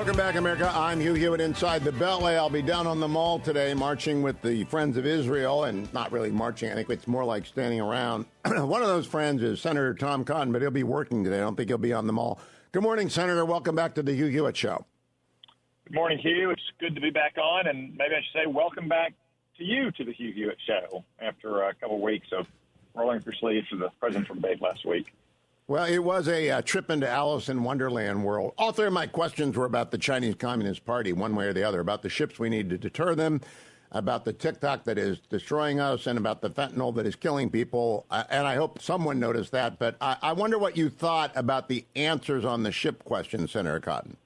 Welcome back, America. I'm Hugh Hewitt inside the Beltway. I'll be down on the mall today marching with the Friends of Israel, and not really marching. I think it's more like standing around. One of those friends is Senator Tom Cotton, but he'll be working today. I don't think he'll be on the mall. Good morning, Senator. Welcome back to the Hugh Hewitt Show. Good morning, Hugh. It's good to be back on, and maybe I should say welcome back to you to the Hugh Hewitt Show after a couple of weeks of rolling up your sleeves for the presidential debate last week. Well, it was a trip into Alice in Wonderland world. All three of my questions were about the Chinese Communist Party, one way or the other, about the ships we need to deter them, about the TikTok that is destroying us, and about the fentanyl that is killing people. And I hope someone noticed that. But I wonder what you thought about the answers on the ship question, Senator Cotton.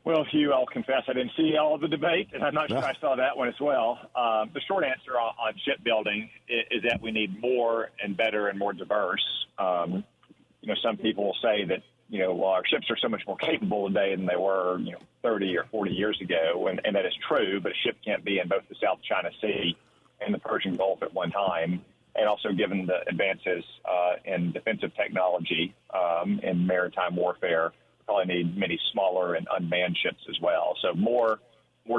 Well, Hugh, I'll confess I didn't see all of the debate, and I'm not sure I saw that one as well. The short answer on shipbuilding is that we need more and better and more diverse. Some people will say that, our ships are so much more capable today than they were, 30 or 40 years ago, and that is true, but a ship can't be in both the South China Sea and the Persian Gulf at one time. And also given the advances in defensive technology in maritime warfare, probably need many smaller and unmanned ships as well. So more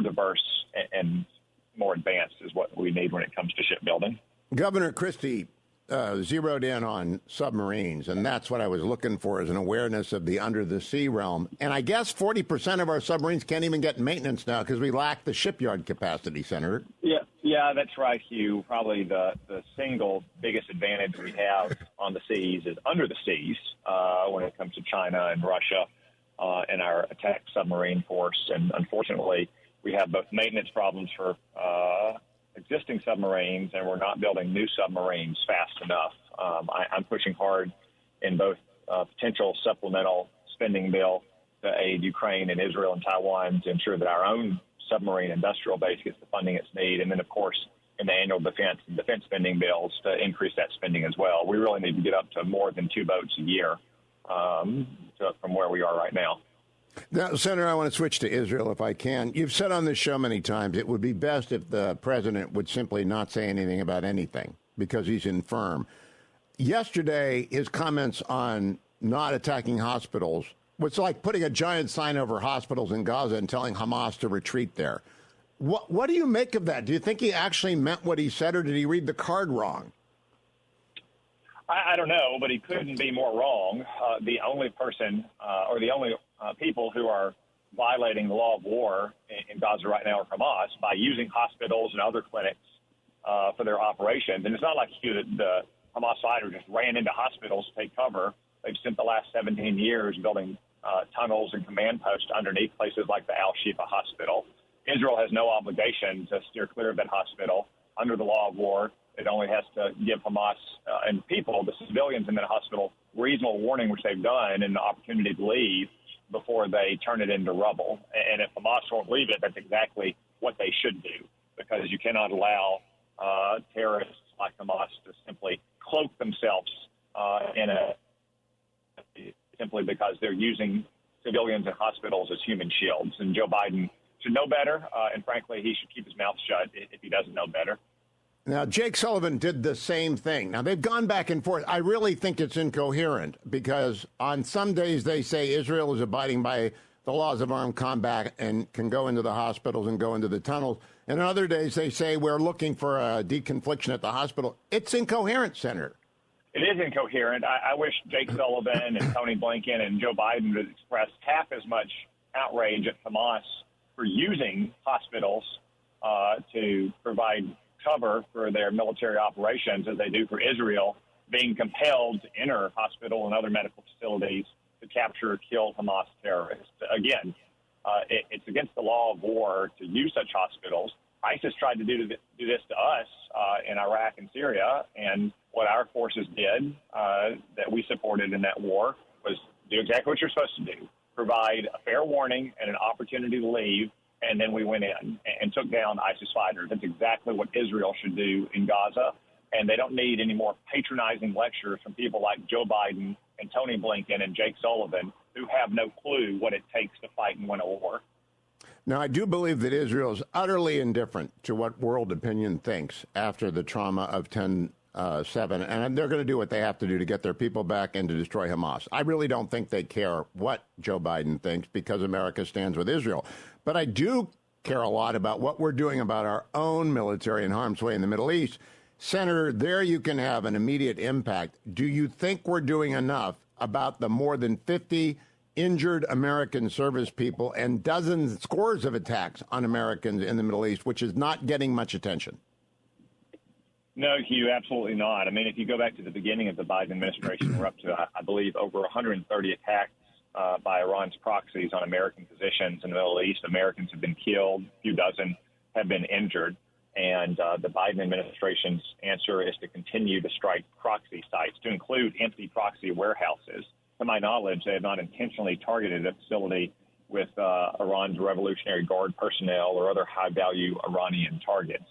diverse and more advanced is what we need when it comes to shipbuilding. Governor Christie zeroed in on submarines, and that's what I was looking for, as an awareness of the under-the-sea realm. And I guess 40% of our submarines can't even get maintenance now because we lack the shipyard capacity, Senator. Yeah, that's right, Hugh. Probably the single biggest advantage we have on the seas is under the seas when it comes to China and Russia and our attack submarine force. And unfortunately, we have both maintenance problems for existing submarines, and we're not building new submarines fast enough. I'm pushing hard in both potential supplemental spending bill to aid Ukraine and Israel and Taiwan to ensure that our own submarine industrial base gets the funding it's needs, and then, of course, in the annual defense spending bills to increase that spending as well. We really need to get up to more than 2 boats a year from where we are right now. Now, Senator, I want to switch to Israel if I can. You've said on this show many times it would be best if the president would simply not say anything about anything because he's infirm. Yesterday, his comments on not attacking hospitals was like putting a giant sign over hospitals in Gaza and telling Hamas to retreat there. What do you make of that? Do you think he actually meant what he said, or did he read the card wrong? I don't know, but he couldn't be more wrong. The only person or the only people who are violating the law of war in Gaza right now are Hamas by using hospitals and other clinics for their operations. And it's not like the Hamas fighters just ran into hospitals to take cover. They've spent the last 17 years building tunnels and command posts underneath places like the Al-Shifa Hospital. Israel has no obligation to steer clear of that hospital. Under the law of war, it only has to give Hamas and people, the civilians in that hospital, reasonable warning, which they've done, and the opportunity to leave before they turn it into rubble. And if Hamas won't leave it, that's exactly what they should do, because you cannot allow terrorists like Hamas to simply cloak themselves simply because they're using civilians and hospitals as human shields. And Joe Biden should know better, and frankly, he should keep his mouth shut if he doesn't know better. Now, Jake Sullivan did the same thing. Now, they've gone back and forth. I really think it's incoherent because on some days they say Israel is abiding by the laws of armed combat and can go into the hospitals and go into the tunnels. And on other days they say we're looking for a deconfliction at the hospital. It's incoherent, Senator. It is incoherent. I wish Jake Sullivan and Tony Blinken and Joe Biden would express half as much outrage at Hamas for using hospitals to provide cover for their military operations as they do for Israel, being compelled to enter hospital and other medical facilities to capture or kill Hamas terrorists. Again, it's against the law of war to use such hospitals. ISIS tried to do this to us in Iraq and Syria, and what our forces did that we supported in that war was do exactly what you're supposed to do, provide a fair warning and an opportunity to leave, and then we went in and took down ISIS fighters. That's exactly what Israel should do in Gaza, and they don't need any more patronizing lectures from people like Joe Biden and Tony Blinken and Jake Sullivan, who have no clue what it takes to fight and win a war. Now, I do believe that Israel is utterly indifferent to what world opinion thinks after the trauma of 10 7, and they're going to do what they have to do to get their people back and to destroy Hamas. I really don't think they care what Joe Biden thinks because America stands with Israel. But I do care a lot about what we're doing about our own military in harm's way in the Middle East. Senator, there you can have an immediate impact. Do you think we're doing enough about the more than 50 injured American service people and dozens, scores of attacks on Americans in the Middle East, which is not getting much attention? No, Hugh, absolutely not. I mean, if you go back to the beginning of the Biden administration, we're up to, I believe, over 130 attacks by Iran's proxies on American positions in the Middle East. Americans have been killed, a few dozen have been injured. And the Biden administration's answer is to continue to strike proxy sites, to include empty proxy warehouses. To my knowledge, they have not intentionally targeted a facility with Iran's Revolutionary Guard personnel or other high-value Iranian targets.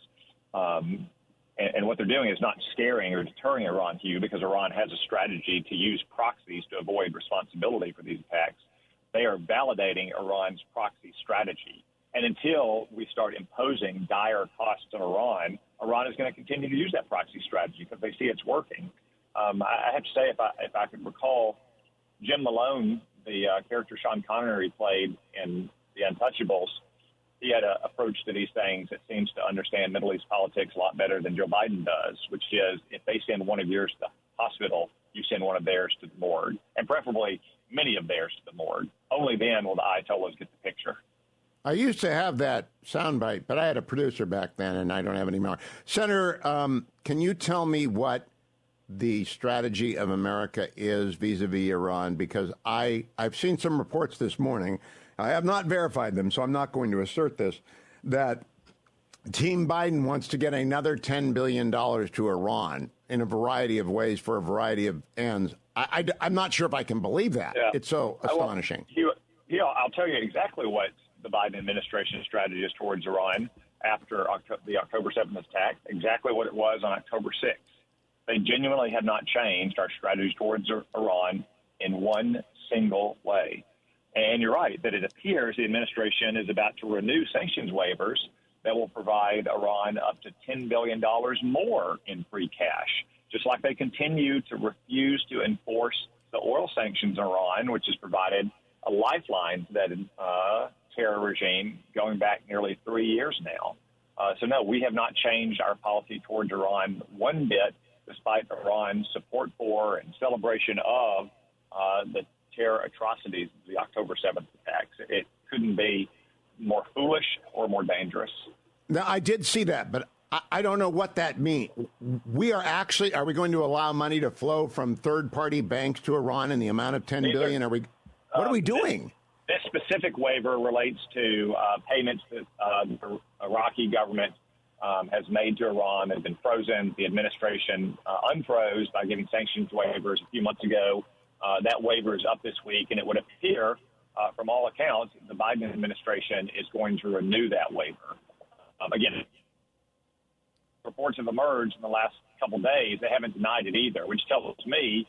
And what they're doing is not scaring or deterring Iran, Hugh, because Iran has a strategy to use proxies to avoid responsibility for these attacks. They are validating Iran's proxy strategy. And until we start imposing dire costs on Iran, Iran is going to continue to use that proxy strategy because they see it's working. I have to say, if I could recall, Jim Malone, the character Sean Connery played in The Untouchables, he had an approach to these things that seems to understand Middle East politics a lot better than Joe Biden does, which is if they send one of yours to the hospital, you send one of theirs to the morgue, and preferably many of theirs to the morgue. Only then will the Ayatollahs get the picture. I used to have that soundbite, but I had a producer back then, and I don't have any more. Senator, can you tell me what the strategy of America is vis-a-vis Iran? Because I've seen some reports this morning. I have not verified them, so I'm not going to assert this, that Team Biden wants to get another $10 billion to Iran in a variety of ways for a variety of ends. I'm not sure if I can believe that. Yeah. It's so astonishing. I'll tell you exactly what the Biden administration's strategy is towards Iran after the October 7th attack, exactly what it was on October 6th. They genuinely have not changed our strategies towards Iran in one single way. And you're right that it appears the administration is about to renew sanctions waivers that will provide Iran up to $10 billion more in free cash, just like they continue to refuse to enforce the oil sanctions on Iran, which has provided a lifeline to that terror regime going back nearly 3 years now. So, no, we have not changed our policy towards Iran one bit, despite Iran's support for and celebration of the terror atrocities of the October 7th attacks. It couldn't be more foolish or more dangerous. Now, I did see that, but I don't know what that means. Are we going to allow money to flow from third-party banks to Iran in the amount of $10 billion? What are we doing? This specific waiver relates to payments that the Iraqi government has made to Iran that have been frozen. The administration unfroze by giving sanctions waivers a few months ago. That waiver is up this week, and it would appear, from all accounts, the Biden administration is going to renew that waiver. Again, reports have emerged in the last couple of days. They haven't denied it either, which tells me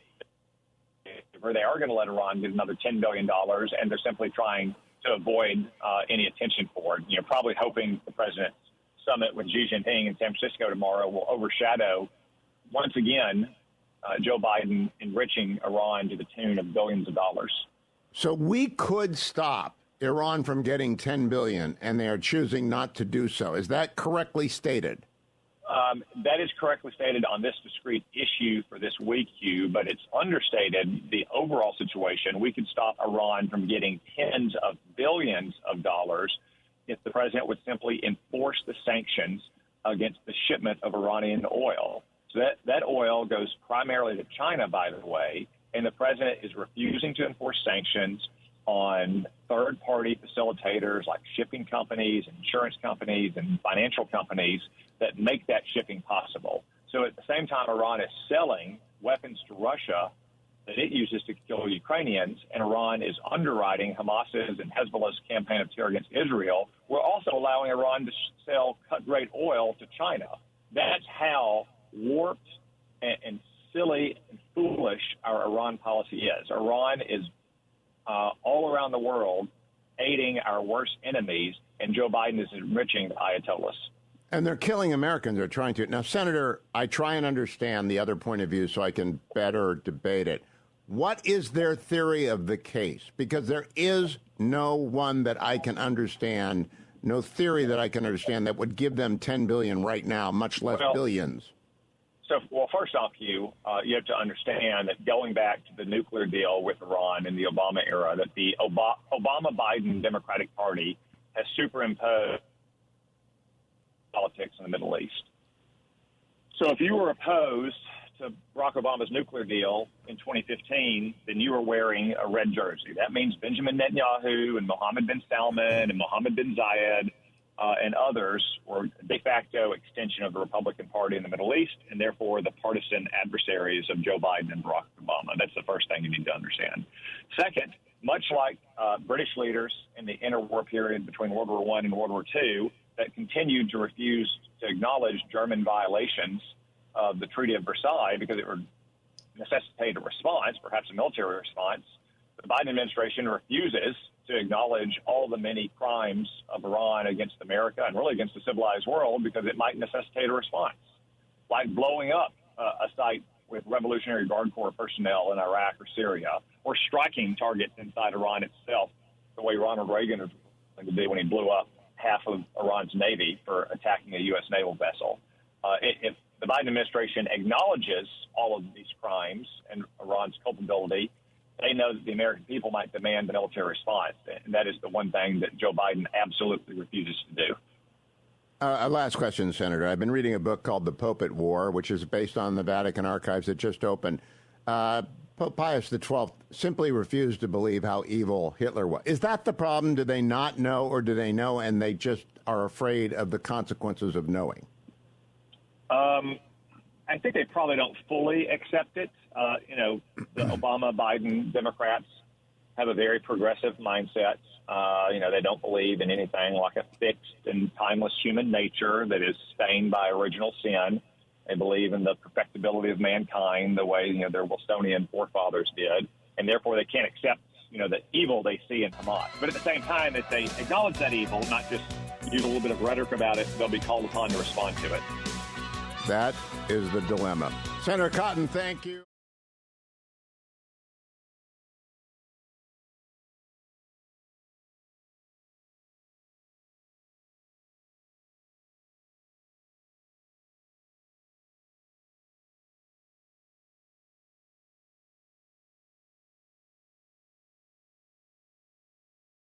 where they are going to let Iran get another $10 billion, and they're simply trying to avoid any attention for it. Probably hoping the president's summit with Xi Jinping in San Francisco tomorrow will overshadow, once again, Joe Biden enriching Iran to the tune of billions of dollars. So we could stop Iran from getting $10 billion, and they are choosing not to do so. Is that correctly stated? That is correctly stated on this discrete issue for this week, Hugh, but it's understated the overall situation. We could stop Iran from getting tens of billions of dollars if the president would simply enforce the sanctions against the shipment of Iranian oil. So that oil goes primarily to China, by the way, and the president is refusing to enforce sanctions on third-party facilitators like shipping companies, insurance companies, and financial companies that make that shipping possible. So at the same time, Iran is selling weapons to Russia that it uses to kill Ukrainians, and Iran is underwriting Hamas's and Hezbollah's campaign of terror against Israel. We're also allowing Iran to sell cut-rate oil to China. That's how warped and silly and foolish our Iran policy is. Iran is all around the world aiding our worst enemies, and Joe Biden is enriching the Ayatollahs. And they're killing Americans. They're trying to. Now, Senator, I try and understand the other point of view so I can better debate it. What is their theory of the case? Because there is no one that I can understand, no theory that I can understand that would give them $10 billion right now, much less billions. So, well, first off, you have to understand that going back to the nuclear deal with Iran in the Obama era, that the Obama-Biden Democratic Party has superimposed politics in the Middle East. So if you were opposed to Barack Obama's nuclear deal in 2015, then you were wearing a red jersey. That means Benjamin Netanyahu and Mohammed bin Salman and Mohammed bin Zayed and others were de facto extension of the Republican Party in the Middle East, and therefore the partisan adversaries of Joe Biden and Barack Obama. That's the first thing you need to understand. Second, much like British leaders in the interwar period between World War I and World War II that continued to refuse to acknowledge German violations of the Treaty of Versailles because it would necessitate a response, perhaps a military response, the Biden administration refuses to acknowledge all the many crimes of Iran against America and really against the civilized world because it might necessitate a response, like blowing up a site with Revolutionary Guard Corps personnel in Iraq or Syria, or striking targets inside Iran itself, the way Ronald Reagan was going to do when he blew up half of Iran's Navy for attacking a U.S. naval vessel. If the Biden administration acknowledges all of these crimes and Iran's culpability, they know that the American people might demand a military response. And that is the one thing that Joe Biden absolutely refuses to do. Last question, Senator. I've been reading a book called The Pope at War, which is based on the Vatican archives that just opened. Pope Pius XII simply refused to believe how evil Hitler was. Is that the problem? Do they not know, or do they know and they just are afraid of the consequences of knowing? I think they probably don't fully accept it. The Obama-Biden Democrats have a very progressive mindset. They don't believe in anything like a fixed and timeless human nature that is stained by original sin. They believe in the perfectibility of mankind the way, their Wilsonian forefathers did. And therefore they can't accept, the evil they see in Hamas. But at the same time, if they acknowledge that evil, not just use a little bit of rhetoric about it, they'll be called upon to respond to it. That is the dilemma. Senator Cotton, thank you.